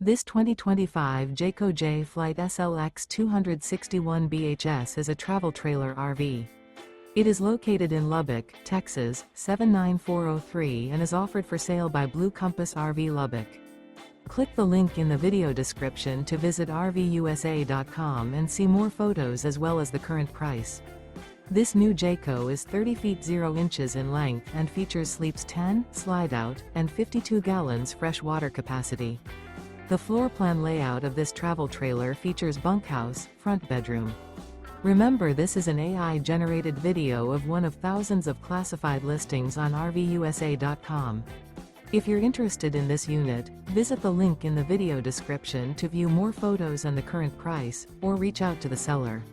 This 2025 Jayco Jay Flight SLX 261 BHS is a travel trailer RV. It is located in Lubbock, Texas, 79403 and is offered for sale by Blue Compass RV Lubbock. Click the link in the video description to visit RVUSA.com and see more photos as well as the current price. This new Jayco is 30 feet 0 inches in length and features sleeps 10, slide-out, and 52 gallons fresh water capacity. The floor plan layout of this travel trailer features bunkhouse, front bedroom. Remember, this is an AI-generated video of one of thousands of classified listings on RVUSA.com. If you're interested in this unit, visit the link in the video description to view more photos and the current price, or reach out to the seller.